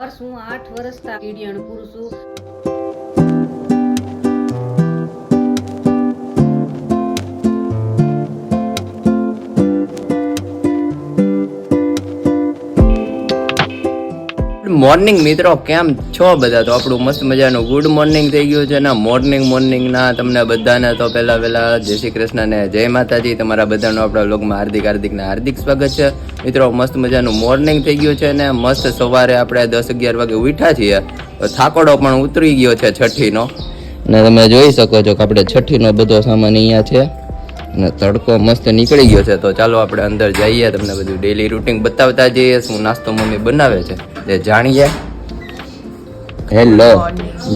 હું 8 વર્ષ કીડિયાણું પૂરું છું. મોર્નિંગ મિત્રો, કેમ છો બધા? તો આપણું મસ્ત મજાનું ગુડ મોર્નિંગ થઈ ગયું છે ને. મોર્નિંગ ના તમને બધાને તો પહેલા જય શ્રી કૃષ્ણ ને જય માતાજી. તમારા બધાનું આપણા વ્લોગમાં હાર્દિક સ્વાગત છે મિત્રો. મસ્ત મજાનું મોર્નિંગ થઈ ગયું છે ને મસ્ત સવારે આપણે 10-11 વાગે ઉઠ્યા છીએ. થાકોડો પણ ઉતરી ગયો છે છઠ્ઠીનો, અને તમે જોઈ શકો છો કે આપણે છઠ્ઠીનો બધો સામાન અહીંયા છે અને તડકો મસ્ત નીકળી ગયો છે. તો ચાલો આપણે અંદર જઈએ, તમને બધું ડેલી રૂટીન બતાવતા જઈએ. શું નાસ્તો મમ્મી બનાવે છે તે જાણીએ. હેલો,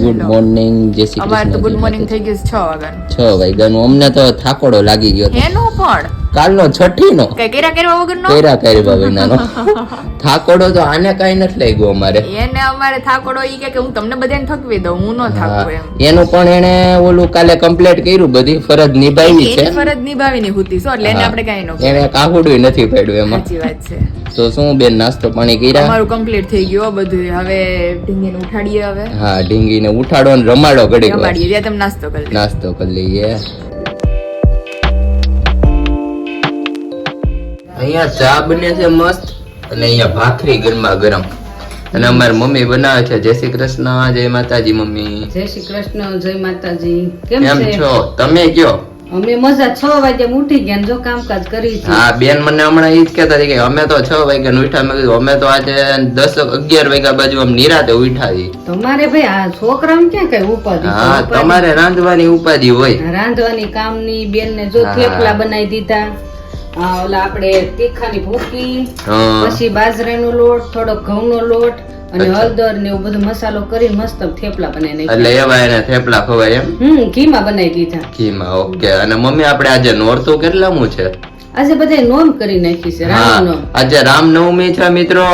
ગુડ મોર્નિંગ, જય શ્રી કૃષ્ણ. અમારે તો ગુડ મોર્નિંગ થઈ ગયું 6 વાગ્યાનું. 6 વાગ્યાનું. અમને તો થાકોડો લાગી ગયો એનો પણ કાલનો છઠ્ઠીનો કઈ કર્યા વગરનો કર્યા થાકોડો તો આને કઈ નથી લાગ્યો અમારે. એને અમારે થાકોડો ઈ કે હું તમને બધાને થકવી દઉં, હું ન થાકું એમ. એનું પણ એને ઓલું કાલે કમ્પ્લીટ કર્યું, બધી ફરજ નિભાવી છે. એની ફરજ નિભાવીની હતી સો એટલે એને આપણે કઈ ન એને કાહુડું નથી પડ્યું એમાં. સાચી વાત છે. તો શું બેન, નાસ્તો પાણી કર્યા? અમારું કમ્પ્લીટ થઈ ગયું બધું. હવે ઢીંગીને ઉઠાડીએ. હવે હા, ઢીંગીને ઉઠાડો ને રમાડો ઘડી રમાડીએ. ત્યાં તમે નાસ્તો કરી લો. નાસ્તો કરી લઈએ. અહીંયા ચા બને છે મસ્ત, અને અહીંયા ભાખરી ગરમા ગરમ, અને અમારી મમ્મી બનાવે છે. જય શ્રી કૃષ્ણ, જય માતાજી. મમ્મી જય શ્રી કૃષ્ણ, જય માતાજી. કેમ કેમ છે? છો તમે? કયો અમે મજા 6 વાગે ઉઠી ગયા ને જો કામકાજ કરી છે. હા બેન, મને હમણાં ઈ જ કહેતા હતી કે અમે તો 6 વાગ્યા ઉઠ્યા. મેં કીધું અમે તો આજે 10-11 વાગ્યા બાજુ આમ નિરાતે ઉઠ્યા છીએ. તમારે ભાઈ આ છોકરાને ક્યાં કઈ ઉપાધિ? હા, તમારે રાંધવાની ઉપાધિ હોય. રાંધવાની કામની. બેન ને જો થેપલા બનાવી દીધા. ઓલા આપણે તીખાની ભૂકી, પછી બાજરાનો લોટ, થોડો ઘઉંનો લોટ અને હળદર ને એવું બધું મસાલો કરી મસ્ત થેપલા બનાવી નાખ્યા. એટલે એવા એને થેપલા ખવાય એમ? ઘીમાં બનાવી દીધા. ઘીમાં. ઓકે. અને મમ્મી આપણે આજે નોરતું કેટલામું છે? આજે બધા નોમ કરી નાખી છે. હા, આજે રામનવમી છે મિત્રો,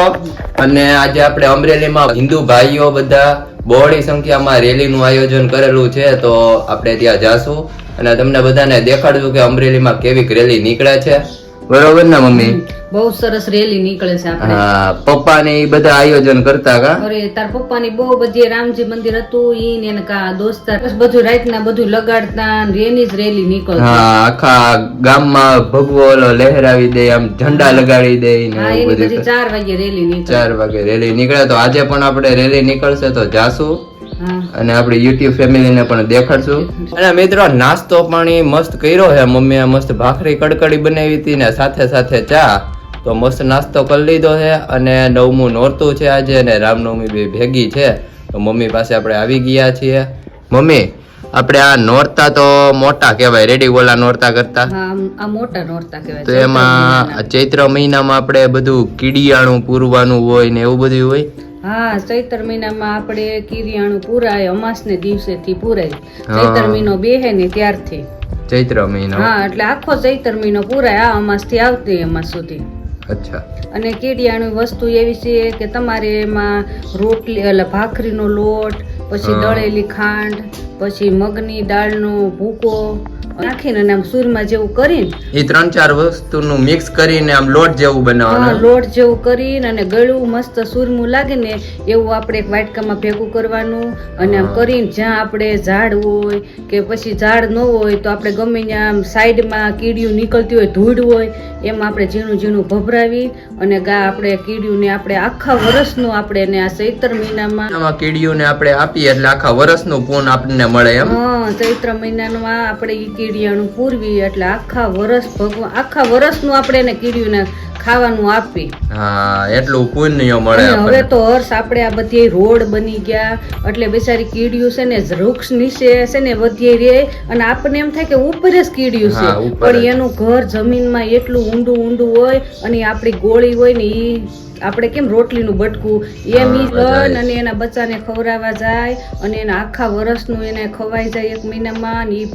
અને આજે આપણે અમરેલીમાં હિન્દુ ભાઈઓ બધા બહોળી સંખ્યામાં રેલીનું આયોજન કરેલું છે. તો આપણે ત્યાં જાશું અને તમને બધાને દેખાડશું કે અમરેલીમાં કેવી રેલી નીકળે છે. બરોબર ને મમ્મી? બહુ સરસ રેલી નીકળે છે આપણે. હા, પપ્પા ને બધા આયોજન કરતા કા? અરે તાર પપ્પા ની બહુ બધી રામજી મંદિર હતું ઈ ને એને કા દોસ્તાર બધું રાતના બધું લગાડતા એની જ રેલી નીકળતી. હા, આખા ગામમાં ભગવો લહેરાવી દે, આમ ઝંડા લગાડી દે ને એવું બધું. 4 વાગે રેલી નીકળે. 4 વાગે રેલી નીકળે. તો આજે પણ આપણે રેલી નીકળશે તો જાશું અને આપણી યુટ્યુબ ફેમિલી ને પણ દેખાડશું. અને મિત્રો, નાસ્તો પાણી મસ્ત કર્યો છે મમ્મીએ. મસ્ત ભાખરી કડકડી બનાવી હતી ને સાથે સાથે ચા. તો મસ્ત નાસ્તો કરી લીધો છે. અને 9મું નોરતું છે આજે, અને રામનવમી બે ભેગી છે. તો મમ્મી પાસે આપણે આવી ગયા છીએ. મમ્મી, આપણે આ નોરતા તો મોટા કહેવાય, રેડી ઓલા નોરતા કરતા. આ મોટા નોરતા કહેવાય. તો એમાં ચૈત્ર મહિનામાં આપણે બધું કીડિયાણું પૂરવાનું હોય ને એવું બધું હોય. હા, ચૈત્ર મહિનામાં આપણે કીડિયાણું પૂરાય. અમાસ ને દિવસે થી પૂરાય. ચૈત્ર મહિનો બેહે ને ત્યારથી ચૈત્ર મહિનો. હા, એટલે આખો ચૈત્ર મહિનો પૂરાય આ અમાસ થી આવતી અમાસ સુધી. અચ્છા. અને કીડિયાણું વસ્તુ એવી છે કે તમારે એમાં રોટલી એટલે ભાખરીનો લોટ, પછી દળેલી ખાંડ, પછી મગની દાળનો ભૂકો નાખીને આમ સુરમાં જેવું કરીને એ 3-4 વસ્તુનું મિક્સ કરીને આમ લોટ જેવું બનાવવાનું. લોટ જેવું કરીને અને ગળું મસ્ત સુરમું લાગે ને એવું આપણે એક વાટકામાં ભેગું કરવાનું. અને આમ કરીને જ્યાં આપણે ઝાડ હોય કે પછી ઝાડ ન હોય તો આપણે ગમે ત્યાં સાઈડમાં કીડિયું નીકળતી હોય, ધૂળ હોય, એમાં આપણે ઝીણું ભભરાવી અને આપણે કીડિયું ને આપણે આખા વર્ષનું આપણે એને આ ચૈત્ર મહિનામાં કીડિયું ને આપણે આપીએ એટલે આખા વર્ષનું પૂન આપણને મળે એમ. હા, ચૈત્ર મહિનામાં આપણે ઈ કીડિયાનું પૂરવી એટલે આખા વર્ષનું આપણે એને કીડિયું ખાવાનું આપી. હા, એટલું પુણ્ય મળે. હવે તો હર્ષ આપણે આ બધી રોડ બની ગયા એટલે બેચારી કીડિયું છે ને વૃક્ષ નીચે છે ને વધી રે અને આપણને એમ થાય કે ઉપર જ કીડિયું છે, પણ એનું ઘર જમીનમાં એટલું ઊંડું હોય અને આપણી ગોળી હોય ને ઈ આપણે કેમ રોટલીનું બટકું એમ ઈ લઈને અને એના બચ્ચાને ખવડાવવા જાય અને એના આખા વર્ષનું એને ખવાઈ જાય 1 મહિનામાં. અને ઈ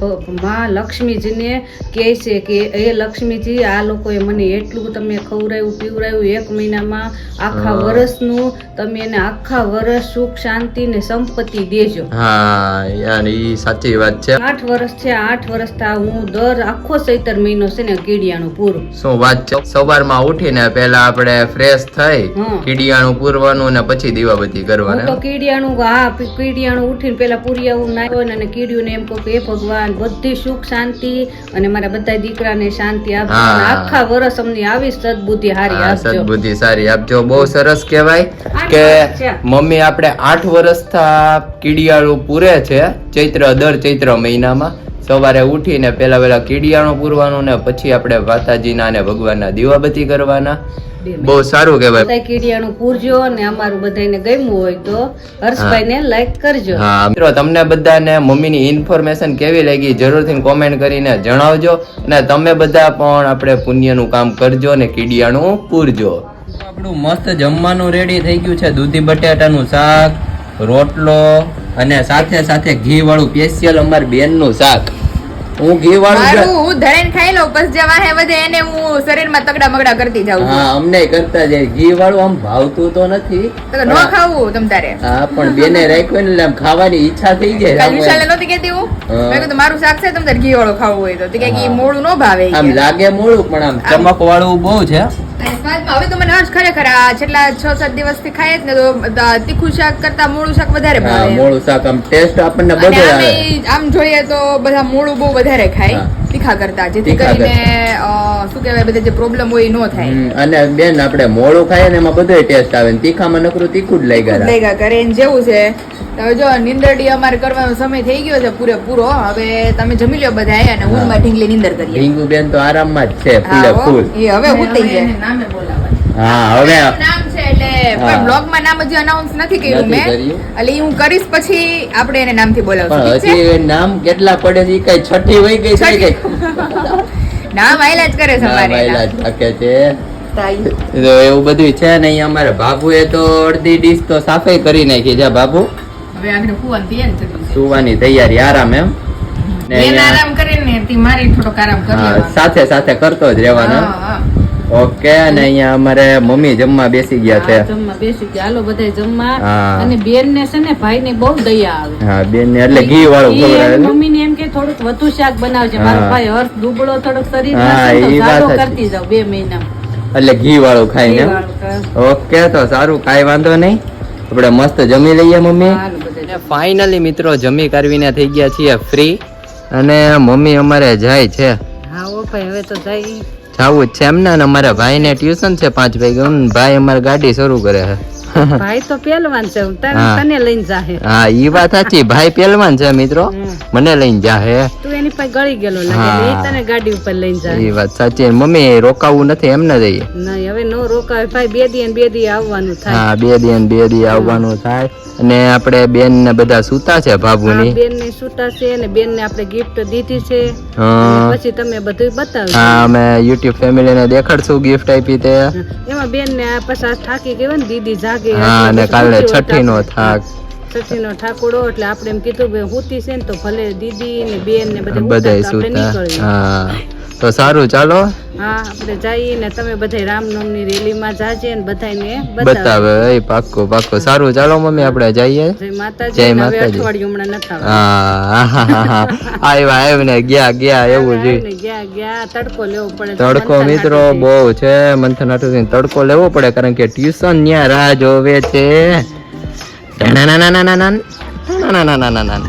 માં લક્ષ્મીજીને કહે છે કે એ લક્ષ્મીજી, આ લોકોએ મને એટલું તમે ખવડાવ્યું પીવડાવ્યું 1 મહિનામાં, આખા વર્ષનું તમે એને આખા વર્ષ સુખ શાંતિ ને સંપત્તિ દેજો. હા યાર, ઈ સાચી વાત છે. 8 વર્ષ છે. 8 વર્ષ હું દર આખો ચૈત્ર મહિનો છે ને કીડિયાનું પૂરું. શું વાત છે. સવારમાં ઉઠીને પહેલા આપણે ફ્રેશ થઈ થઈ હા. કીડિયાણું પૂરવાનું અને પછી દીવાબત્તી હું તો કરવાના કીડિયાણું ઉઠીને પેલા પૂરિયાવું નાખ્યો ને કીડિયું ને એમ કહું કે હે ભગવાન બધી સુખ શાંતિ અને મારા બધા દીકરાને શાંતિ આપજો હા. અને આખા વર્ષ અમને આવી સદબુદ્ધિ હારી હા, આપજો. સદબુદ્ધિ સારી આપજો. બહુ સરસ કહેવાય 8 કે વર્ષ છે. મમ્મી આપણે 8 વર્ષથી કીડિયાળું પૂરે છે દર ચૈત્ર મહિનામાં સવારે ઉઠીને પેલા કીડિયાણું પૂરવાનું ને પછી આપણે માતાજીના અને ભગવાનના દીવાબત્તી કરવાના. બહુ સારું કહેવાય. બધા કીડિયાણું પૂરજો અને અમારું બધાને ગમ્યું હોય તો હર્ષભાઈને લાઈક કરજો. હા મિત્રો, તમને બધાને મમ્મીની ઇન્ફોર્મેશન કેવી લાગી જરૂરથી કોમેન્ટ કરીને જણાવજો અને તમે બધા પણ આપણે પુણ્યનું કામ કરજો ને કીડિયાણું પૂરજો. આપણું મસ્ત જમવાનું રેડી થઈ ગયું છે. દૂધી બટેટાનું શાક, રોટલો અને સાથે ઘી વાળું સ્પેશિયલ અમારી બેનનું શાક. હું ઘી વાળું હું ધરેન ખાઈ લઉં પછી જે વાહે વધે એને હું શરીરમાં તગડા મગડા કરતી જાઉં છું. હા, અમને કરતા જાય. ઘી વાળું આમ ભાવતું તો નથી તો ન ખાવું તમ તારે. હા, પણ બેને રાખ્યું ને એટલે આમ ખાવાની ઈચ્છા થઈ જાય. કાલ વિશાલે નહોતી કહેતી હું મેં કીધું મારું શાક છે તમ તારે ઘી વાળું ખાવું હોય તો તે કે મોડું ન ભાવે આમ લાગે મોડું પણ આમ ચમક વાળું બહુ છે. અને સ્વાદમાં હવે તો મને હર્ષ ખરેખર આ છેલ્લા 6-7 દિવસથી ખાય જ ને તો તીખું શાક કરતા મોળું શાક વધારે હા, ભાવે. મોળું શાક આમ ટેસ્ટ આપણને અને બધું આવે. આમ જોઈએ તો બધા મોળું બહુ વધારે ખાય હા. તીખા કરતા જેથી તીખા કરીને શું કહેવાય બધા જે પ્રોબ્લેમ હોય એ ન થાય. અને બેન આપણે મોળું ખાઈએ ને એમાં બધો ટેસ્ટ આવે ને તીખામાં નકરું તીખું જ લાગ્યા રાખે. લેગા કરે ને જેવું છે. તો જો નીંદરડી અમારે કરવાનો સમય થઈ ગયો છે પૂરેપૂરો. હવે તમે જમી લો બધા અને ઊંઘમાં ઢીંગલી નીંદર કરીએ. ઢીંગુ બેન તો આરામમાં જ છે હા, ફૂલે હો. ફૂલ. એ હવે ઉતરી જાય. હા, હવે નામ છે એટલે પણ બ્લોગમાં નામ હજી અનાઉન્સ નથી કર્યું નથી મેં. કર્યું. એટલે ઈ હું કરીશ પછી આપણે એને નામથી બોલાવશું. પણ ઠીક છે? હજી નામ કેટલા પડે છે ઈ કઈ છઠ્ઠી વહી ગઈ છે કે નામ આયલા જ કરે છે નામ અમારે આયલા એના. જ રાખે છે. તાઈ. તો એવું બધું છે ને અહીંયા અમારે બાબુએ તો અડધી ડીશ તો સાફે કરી નાખી છે. બાબુ હવે આગળ ફુવાની તૈયારી કરી છે. સુવાની તૈયારી આરામ એમ ને બેન અહીંયા- આરામ કરે ને તી મારી થોડોક આરામ કરી હા, લેવાનો. સાથે કરતો જ રહેવાનો. હા, હા. ઓકે. અને અહીંયા અમારે મમ્મી જમવા બેસી ગયા છે. હા, જમવા બેસી ગયા. હાલો બધાય જમવા. હા. અને બેન ને છે ને ભાઈ ને બહુ દયા આવે. હા, બેન ને એટલે ઘી વાળું ખવડાવે. મમ્મી ને એમ કે થોડુંક વધુ શાક બનાવજે. મારો હા. ભાઈ હર્ષ દુબળો થોડોક શરીર હા, માં છે ઈ તો વાત જાડો સાચી. કરતી જાવ 2 મહિના. એટલે ઘી વાળું ખાઈને એમ? ઓકે, તો સારું, કાંઈ વાંધો નહીં. આપણે મસ્ત જમી લઈએ મમ્મી. હાલો બધાય. ફાઇનલી મિત્રો જમી કરવીને થઈ ગયા છીએ ફ્રી અને મમ્મી અમારે જાય છે. હા ઓ ભાઈ હવે તો જાય. જાવું જ છે એમ ને. અને અમારા ભાઈને ટ્યુશન છે 5 વાગે. ભાઈ અમારે ગાડી શરૂ કરે છે. ભાઈ તો પહેલવાન છે. હા. તને લઈને જાહે. હા, ઈ વાત સાચી. ભાઈ પહેલવાન છે મિત્રો, મને લઈને જાહે. તું એની પાસે ગળી ગયેલો લાગે હા. એટલે ઈ તને ગાડી ઉપર લઈને જાય. ઈ વાત સાચી. મમ્મી રોકાવું નથી એમ ને જઈએ? નહીં હવે નો રોકાય ભાઈ. 2 દી ને 2 દી આવવાનું થાય. હા, 2 દી ને 2 દી આવવાનું થાય. અને આપણે બેન ને બધા સૂતા છે ભાભુની. બેન ને છૂટા છે અને બેન ને આપણે ગિફ્ટ દીધી છે. હા. અને પછી તમે બધું બતાવજો. હા, અમે YouTube ફેમિલી ને દેખાડશું ગિફ્ટ આપી તે. એમાં બેન ને પછી થાકી ગઈ હોય ને દીદી જાગે. હા, અને કાલે છઠ્ઠી નો થાક. છઠ્ઠી નો ઠાકોડો એટલે આપણે એમ કીધું કે હુતી છે ને તો ભલે દીદી ને બેન ને બધા બધાય હુતા તો આપણે સૂતા. નીકળીએ. હા, તો સારું, ચાલો હા આપણે જઈએ ને તમે બધા રામનવમી રેલીમાં જાજે ને બધાને બતાવે. એ પાક્કું પાક્કું. સારું, ચાલો મમ્મી આપણે જઈએ. જય માતાજી. જય હવે માતાજી. અઠવાડિયું હમણાં નથી આવવાનું. હા, આવ્યા ને ગયા એવું છે. આવીને ગયા તડકો લેવો પડે. તડકો મિત્રો બહુ છે. મંથન હાટુથી તડકો લેવો પડે કારણ કે ટ્યુશન ત્યાં રાહ જોવે છે. ના ના ના ના ના ના ના ના ના ના ના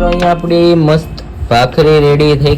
મિત્રો અહીંયા આપણી મસ્ત ભાખરી રેડી થઈ